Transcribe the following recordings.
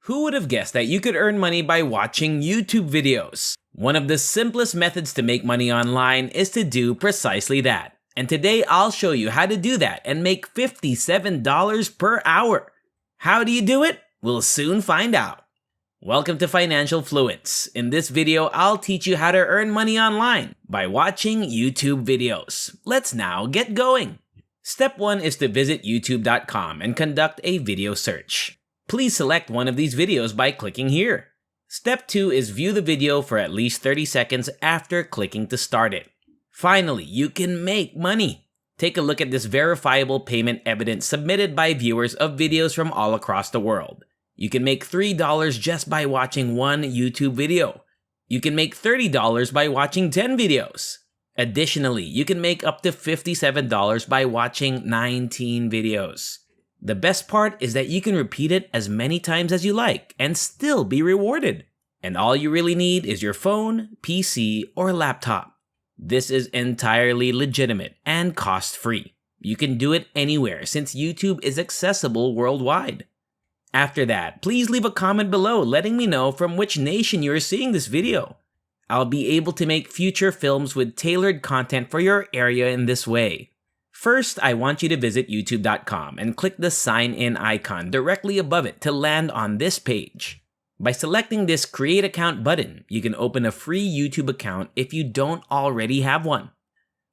Who would have guessed that you could earn money by watching YouTube videos? One of the simplest methods to make money online is to do precisely that. And today I'll show you how to do that and make $57 per hour. How do you do it? We'll soon find out. Welcome to Financial Fluence. In this video, I'll teach you how to earn money online by watching YouTube videos. Let's now get going. Step 1 is to visit youtube.com and conduct a video search. Please select one of these videos by clicking here. Step 2 is view the video for at least 30 seconds after clicking to start it. Finally, you can make money. Take a look at this verifiable payment evidence submitted by viewers of videos from all across the world. You can make $3 just by watching one YouTube video. You can make $30 by watching 10 videos. Additionally, you can make up to $57 by watching 19 videos. The best part is that you can repeat it as many times as you like and still be rewarded. And all you really need is your phone, PC, or laptop. This is entirely legitimate and cost-free. You can do it anywhere since YouTube is accessible worldwide. After that, please leave a comment below letting me know from which nation you are seeing this video. I'll be able to make future films with tailored content for your area in this way. First, I want you to visit youtube.com and click the sign in icon directly above it to land on this page. By selecting this Create Account button, you can open a free YouTube account if you don't already have one.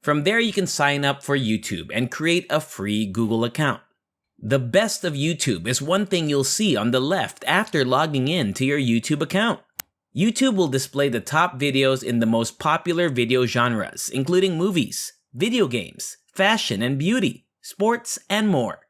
From there, you can sign up for YouTube and create a free Google account. The best of YouTube is one thing you'll see on the left after logging in to your YouTube account. YouTube will display the top videos in the most popular video genres, including movies, video games, fashion and beauty, sports, and more.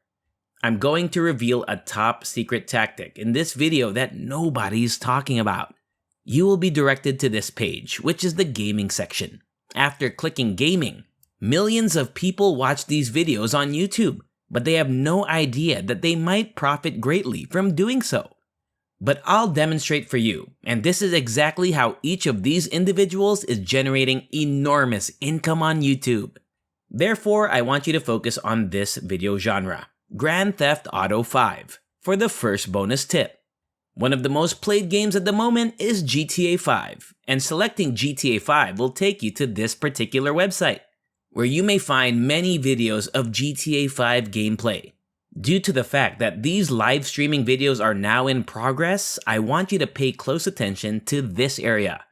I'm going to reveal a top secret tactic in this video that nobody's talking about. You will be directed to this page, which is the gaming section. After clicking gaming, millions of people watch these videos on YouTube, but they have no idea that they might profit greatly from doing so. But I'll demonstrate for you, and this is exactly how each of these individuals is generating enormous income on YouTube. Therefore, I want you to focus on this video genre, Grand Theft Auto 5, for the first bonus tip. One of the most played games at the moment is GTA 5, and selecting GTA 5 will take you to this particular website, where you may find many videos of GTA 5 gameplay. Due to the fact that these live streaming videos are now in progress, I want you to pay close attention to this area.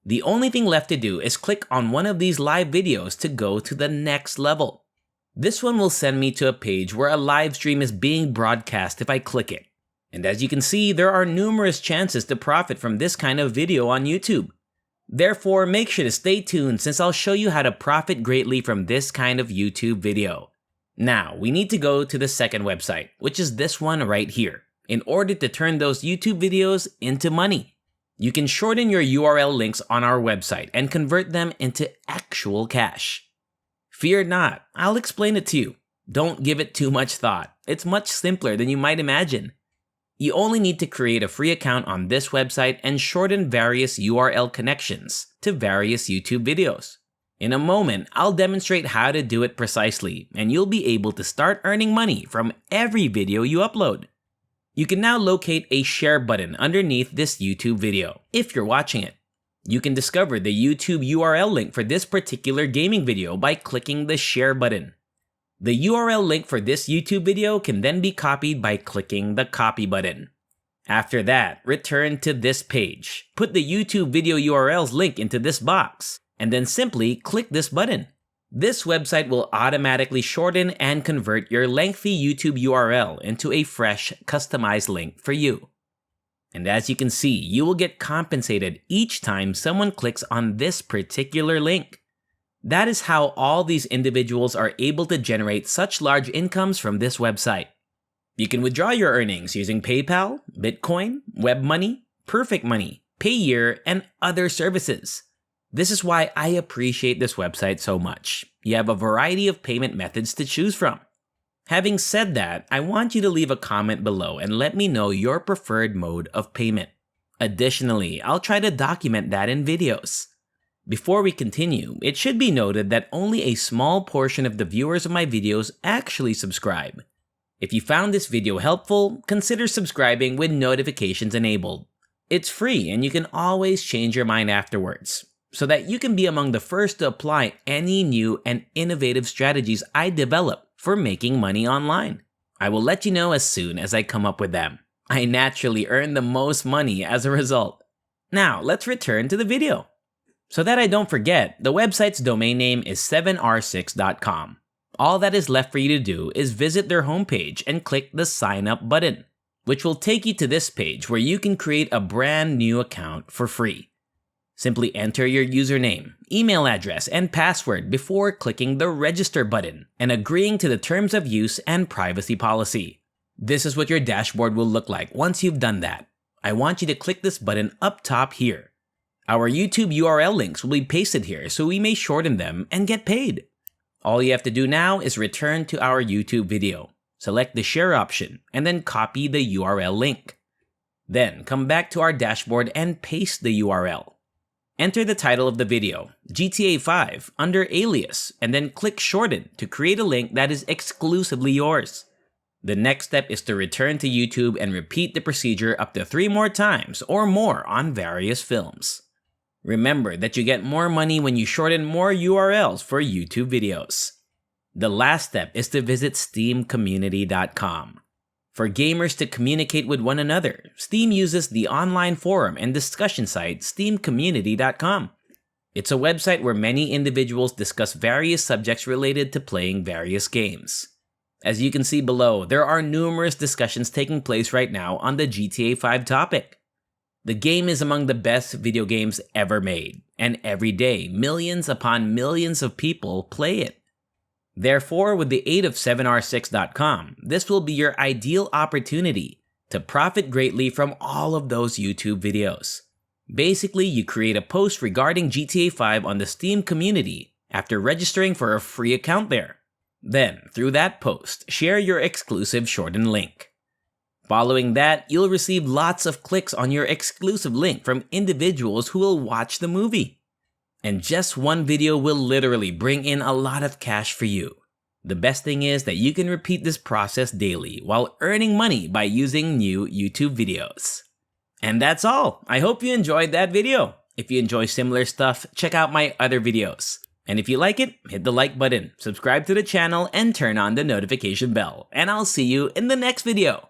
The only thing left to do is click on one of these live videos to go to the next level. This one will send me to a page where a live stream is being broadcast if I click it. And as you can see, there are numerous chances to profit from this kind of video on YouTube. Therefore, make sure to stay tuned since I'll show you how to profit greatly from this kind of YouTube video. Now, we need to go to the second website, which is this one right here, in order to turn those YouTube videos into money. You can shorten your URL links on our website and convert them into actual cash. Fear not, I'll explain it to you. Don't give it too much thought. It's much simpler than you might imagine. You only need to create a free account on this website and shorten various URL connections to various YouTube videos. In a moment, I'll demonstrate how to do it precisely, and you'll be able to start earning money from every video you upload. You can now locate a share button underneath this YouTube video, if you're watching it. You can discover the YouTube URL link for this particular gaming video by clicking the share button. The URL link for this YouTube video can then be copied by clicking the copy button. After that, return to this page, put the YouTube video URL's link into this box, and then simply click this button. This website will automatically shorten and convert your lengthy YouTube URL into a fresh, customized link for you. And as you can see, you will get compensated each time someone clicks on this particular link. That is how all these individuals are able to generate such large incomes from this website. You can withdraw your earnings using PayPal, Bitcoin, WebMoney, Perfect Money, Payeer, and other services. This is why I appreciate this website so much. You have a variety of payment methods to choose from. Having said that, I want you to leave a comment below and let me know your preferred mode of payment. Additionally, I'll try to document that in videos. Before we continue, it should be noted that only a small portion of the viewers of my videos actually subscribe. If you found this video helpful, consider subscribing with notifications enabled. It's free and you can always change your mind afterwards, so that you can be among the first to apply any new and innovative strategies I develop for making money online. I will let you know as soon as I come up with them. I naturally earn the most money as a result. Now, let's return to the video. So that I don't forget, the website's domain name is 7r6.com. All that is left for you to do is visit their homepage and click the sign up button, which will take you to this page where you can create a brand new account for free. Simply enter your username, email address, and password before clicking the register button and agreeing to the terms of use and privacy policy. This is what your dashboard will look like once you've done that. I want you to click this button up top here. Our YouTube URL links will be pasted here so we may shorten them and get paid. All you have to do now is return to our YouTube video, select the share option, and then copy the URL link. Then come back to our dashboard and paste the URL. Enter the title of the video, GTA 5, under alias, and then click shorten to create a link that is exclusively yours. The next step is to return to YouTube and repeat the procedure up to 3 more times or more on various films. Remember that you get more money when you shorten more URLs for YouTube videos. The last step is to visit steamcommunity.com. For gamers to communicate with one another, Steam uses the online forum and discussion site steamcommunity.com. It's a website where many individuals discuss various subjects related to playing various games. As you can see below, there are numerous discussions taking place right now on the GTA 5 topic. The game is among the best video games ever made, and every day, millions upon millions of people play it. Therefore, with the aid of 7r6.com, this will be your ideal opportunity to profit greatly from all of those YouTube videos. Basically, you create a post regarding GTA 5 on the Steam community after registering for a free account there. Then, through that post, share your exclusive shortened link. Following that, you'll receive lots of clicks on your exclusive link from individuals who will watch the movie. And just one video will literally bring in a lot of cash for you. The best thing is that you can repeat this process daily while earning money by using new YouTube videos. And that's all. I hope you enjoyed that video. If you enjoy similar stuff, check out my other videos. And if you like it, hit the like button, subscribe to the channel, and turn on the notification bell. And I'll see you in the next video.